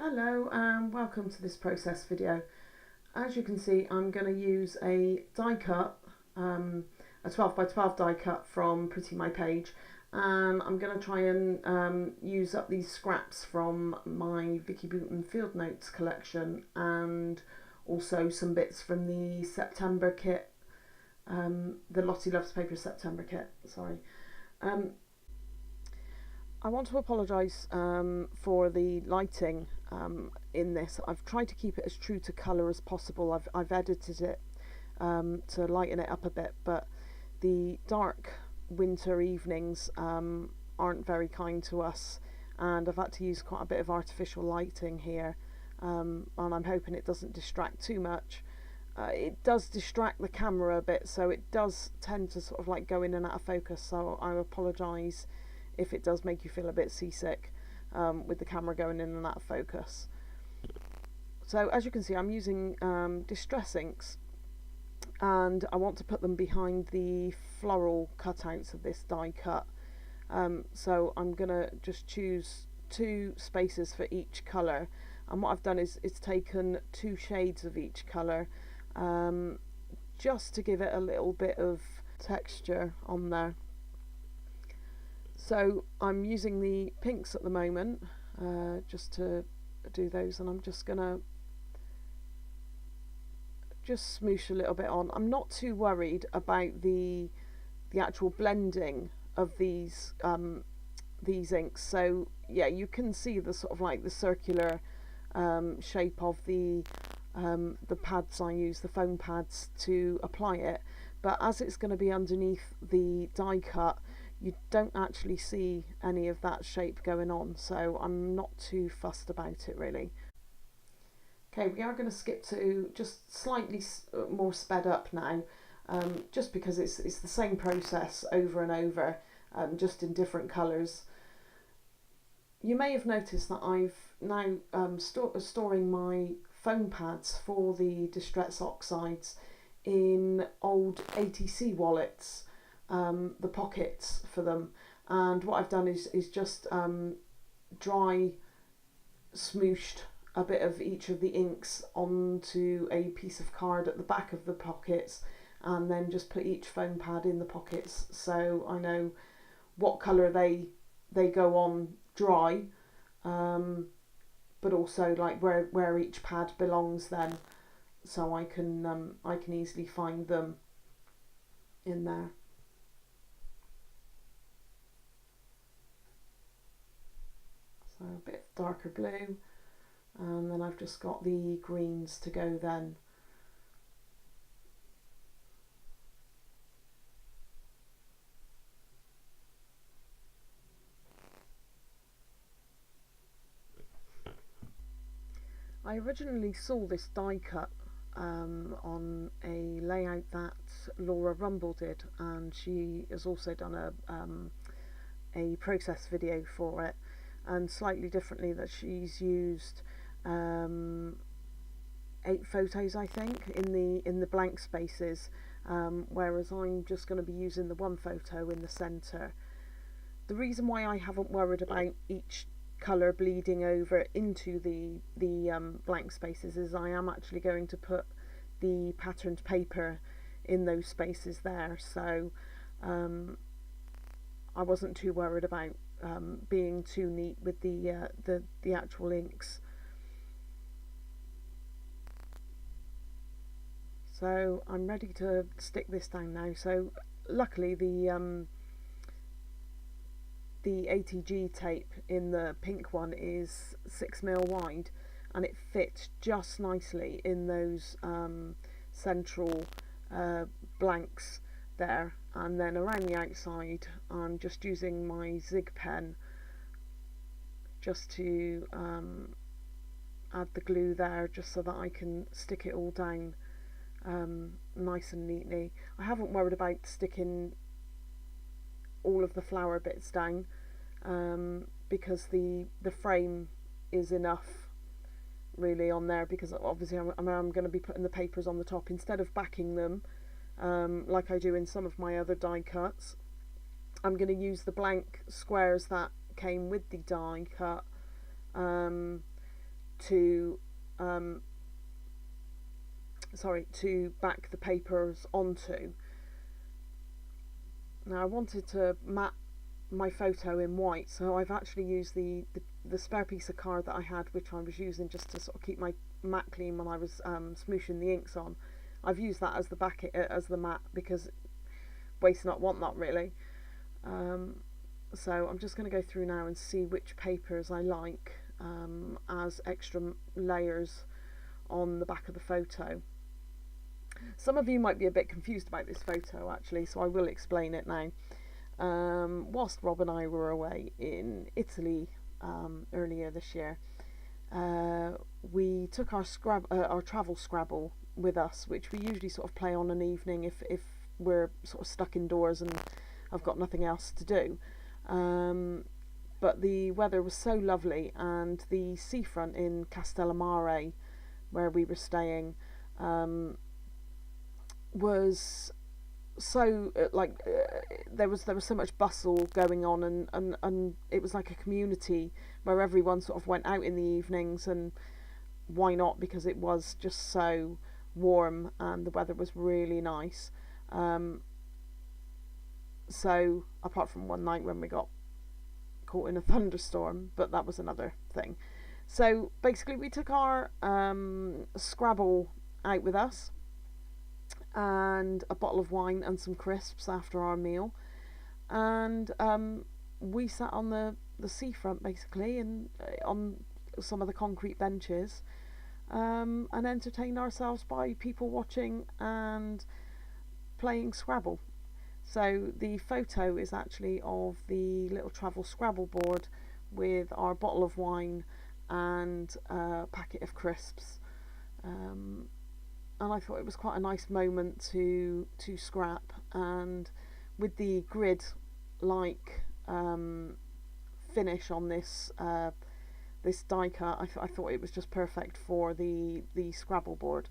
Hello and welcome to this process video. As you can see, I'm going to use a die cut, a 12 by 12 die cut from Pretty My Page, and I'm going to try and use up these scraps from my Vicki Boutin Field Notes collection and also some bits from the September kit, the Lottie Loves Paper September kit, sorry. I want to apologise for the lighting in this. I've tried to keep it as true to colour as possible. I've edited it to lighten it up a bit, but the dark winter evenings aren't very kind to us, and I've had to use quite a bit of artificial lighting here, and I'm hoping it doesn't distract too much. It does distract the camera a bit, so it does tend to sort of like go in and out of focus, so I apologise if it does make you feel a bit seasick with the camera going in and out of focus. So as you can see, I'm using Distress inks, and I want to put them behind the floral cutouts of this die cut. So I'm gonna just choose 2 spaces for each colour, and what I've done is taken 2 shades of each colour just to give it a little bit of texture on there. So I'm using the pinks at the moment just to do those, and I'm just gonna smoosh a little bit on. I'm not too worried about the actual blending of these inks. So yeah, you can see the sort of like the circular shape of the pads I use, the foam pads, to apply it, but as it's going to be underneath the die cut, you don't actually see any of that shape going on, so I'm not too fussed about it really. Okay, we are going to skip to just slightly more sped up now, just because it's the same process over and over, just in different colours. You may have noticed that I've now storing my foam pads for the Distress Oxides in old ATC wallets, the pockets for them, and what I've done is just dry smooshed a bit of each of the inks onto a piece of card at the back of the pockets, and then just put each foam pad in the pockets so I know what colour they go on dry, but also like where each pad belongs then, so I can easily find them in there. So a bit of darker blue, and then I've just got the greens to go then. I originally saw this die cut on a layout that Laura Rumble did, and she has also done a process video for it, and slightly differently, that she's used 8 photos I think in the blank spaces, whereas I'm just going to be using the 1 photo in the centre. The reason why I haven't worried about each colour bleeding over into the blank spaces is I am actually going to put the patterned paper in those spaces there, so I wasn't too worried about being too neat with the actual inks. So I'm ready to stick this down now. So luckily the ATG tape in the pink one is 6mm wide, and it fits just nicely in those central blanks there, and then around the outside I'm just using my Zig pen just to add the glue there, just so that I can stick it all down nice and neatly. I haven't worried about sticking all of the flower bits down because the frame is enough really on there, because obviously I'm going to be putting the papers on the top instead of backing them like I do in some of my other die cuts. I'm going to use the blank squares that came with the die cut to to back the papers onto. Now I wanted to mat my photo in white, so I've actually used the spare piece of card that I had, which I was using just to sort of keep my mat clean when I was smooshing the inks on. I've used that as the as the mat, because waste not want not really. So I'm just going to go through now and see which papers I like as extra layers on the back of the photo. Some of you might be a bit confused about this photo actually, so I will explain it now. Whilst Rob and I were away in Italy earlier this year, we took our travel Scrabble with us, which we usually sort of play on an evening if we're sort of stuck indoors and I've got nothing else to do. But the weather was so lovely, and the seafront in Castellammare, where we were staying, was so there was so much bustle going on, and it was like a community where everyone sort of went out in the evenings, and why not, because it was just so warm and the weather was really nice. So apart from one night when we got caught in a thunderstorm, but that was another thing. So basically we took our Scrabble out with us, and a bottle of wine and some crisps after our meal, and we sat on the seafront basically, and on some of the concrete benches, and entertained ourselves by people watching and playing Scrabble. So the photo is actually of the little travel Scrabble board with our bottle of wine and a packet of crisps. And I thought it was quite a nice moment to scrap, and with the grid like finish on this this die cut, I thought it was just perfect for the Scrabble board.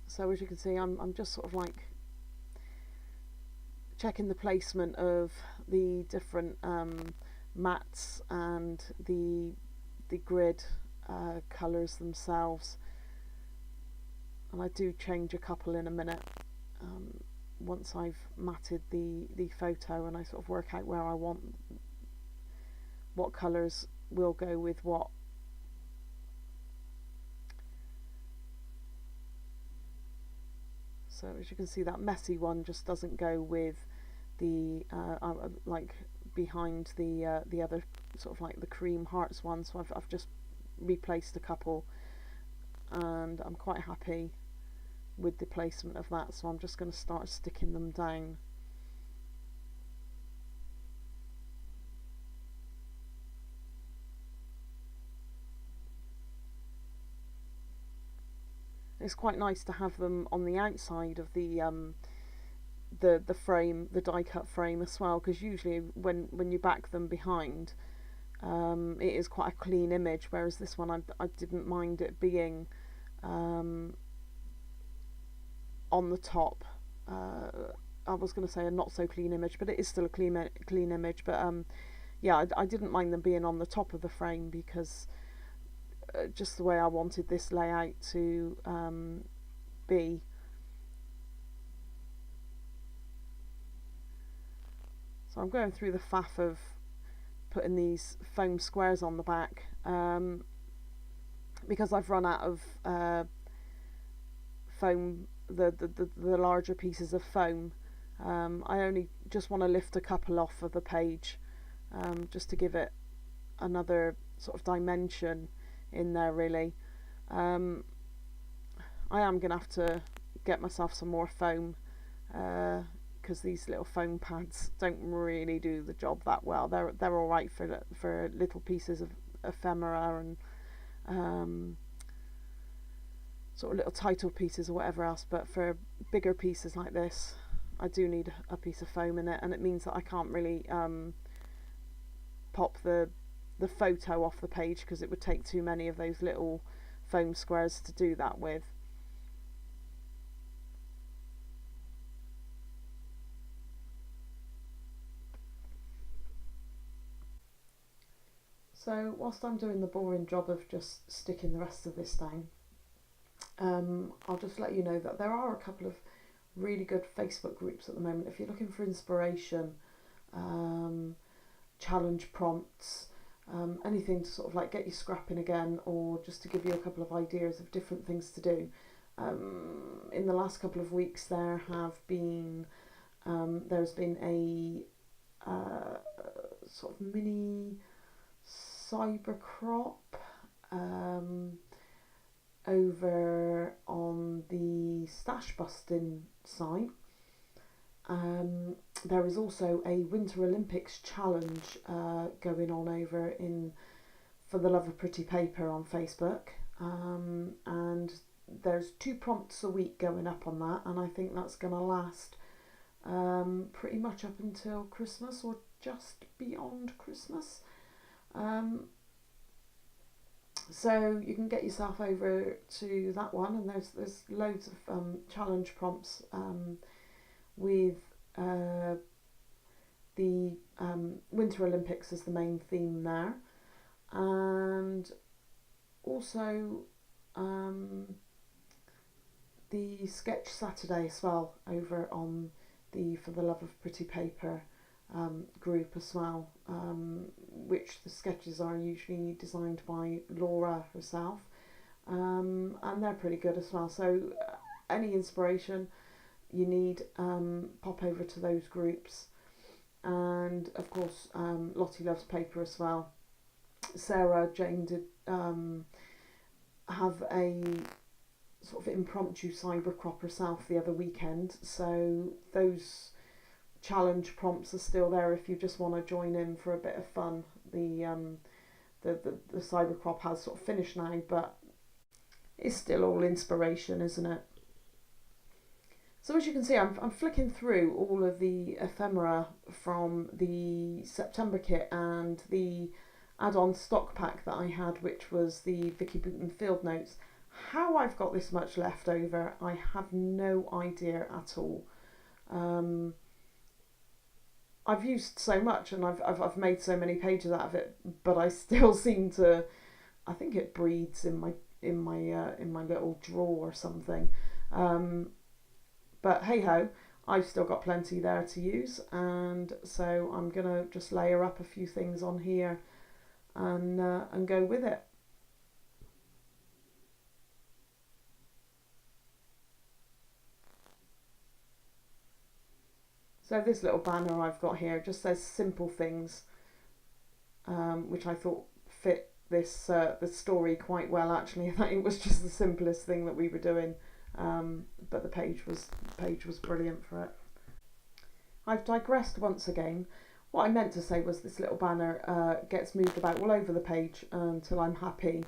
So as you can see, I'm just sort of like checking the placement of the different mats and the grid colours themselves, and I do change a couple in a minute once I've matted the photo, and I sort of work out where I want what colours will go with what. So as you can see, that messy one just doesn't go with the like behind the other sort of like the cream hearts one, so I've just replaced a couple, and I'm quite happy with the placement of that, so I'm just going to start sticking them down. It's quite nice to have them on the outside of the frame, the die cut frame as well, because usually when you back them behind, it is quite a clean image, whereas this one I didn't mind it being on the top. I was going to say a not so clean image, but it is still a clean image, but yeah, I didn't mind them being on the top of the frame, because just the way I wanted this layout to be. So I'm going through the faff of putting these foam squares on the back, because I've run out of foam, the larger pieces of foam. I only just want to lift a couple off of the page, just to give it another sort of dimension in there really. I am going to have to get myself some more foam, because these little foam pads don't really do the job that well. They're all right for little pieces of ephemera and sort of little title pieces or whatever else, but for bigger pieces like this I do need a piece of foam in it, and it means that I can't really pop the photo off the page, because it would take too many of those little foam squares to do that with. So whilst I'm doing the boring job of just sticking the rest of this down, I'll just let you know that there are a couple of really good Facebook groups at the moment. If you're looking for inspiration, challenge prompts, anything to sort of like get you scrapping again, or just to give you a couple of ideas of different things to do. In the last couple of weeks there's been a sort of mini cyber crop over on the stash busting site. There is also a Winter Olympics challenge going on over in For the Love of Pretty Paper on Facebook, and there's 2 prompts a week going up on that, and I think that's going to last pretty much up until Christmas or just beyond Christmas. So you can get yourself over to that one, and there's loads of challenge prompts with the Winter Olympics as the main theme there, and also the Sketch Saturday as well over on the For the Love of Pretty Paper group as well, which the sketches are usually designed by Laura herself, and they're pretty good as well. So any inspiration you need, pop over to those groups. And of course Lottie loves paper as well. Sarah Jane did have a sort of impromptu cyber crop herself the other weekend, so those challenge prompts are still there if you just want to join in for a bit of fun. The cyber crop has sort of finished now, but it's still all inspiration, isn't it? So as you can see, I'm flicking through all of the ephemera from the September kit and the add-on stock pack that I had, which was the Vicki Boutin field notes. How I've got this much left over, I have no idea at all. I've used so much, and I've made so many pages out of it, but I still seem to, I think it breeds in my little drawer or something. But hey ho, I've still got plenty there to use, and so I'm gonna just layer up a few things on here and go with it. So this little banner I've got here just says simple things, which I thought fit this the story quite well actually. It was just the simplest thing that we were doing, but the page was brilliant for it. I've digressed once again. What I meant to say was this little banner gets moved about all over the page until I'm happy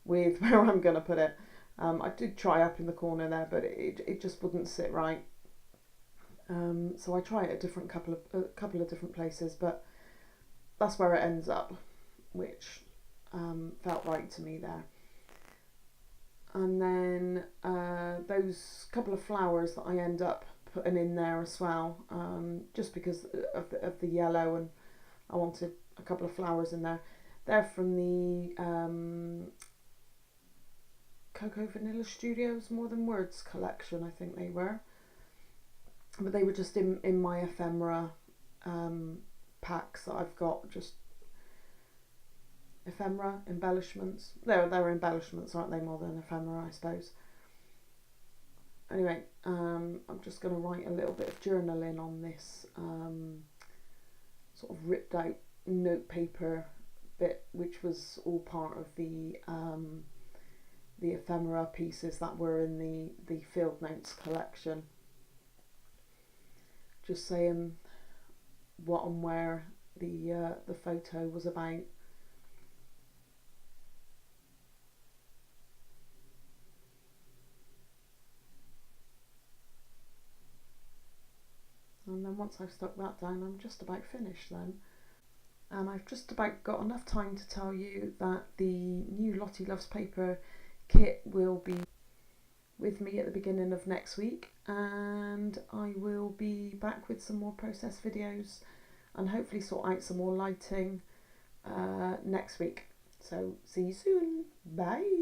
with where I'm going to put it. I did try up in the corner there, but it just wouldn't sit right. So I try it at a couple of different places, but that's where it ends up, which felt right to me there. And then those couple of flowers that I end up putting in there as well, just because of the yellow, and I wanted a couple of flowers in there. They're from the Cocoa Vanilla Studios More Than Words collection, I think they were. But they were just in my ephemera packs that I've got, just ephemera, embellishments. They're embellishments, aren't they, more than ephemera, I suppose. Anyway, I'm just going to write a little bit of journaling on this sort of ripped out note paper bit, which was all part of the ephemera pieces that were in the field notes collection. Just saying what and where the photo was about. And then once I've stuck that down, I'm just about finished then. And I've just about got enough time to tell you that the new Lottie Loves Paper kit will be with me at the beginning of next week, and I will be back with some more process videos and hopefully sort out some more lighting next week. So see you soon. Bye.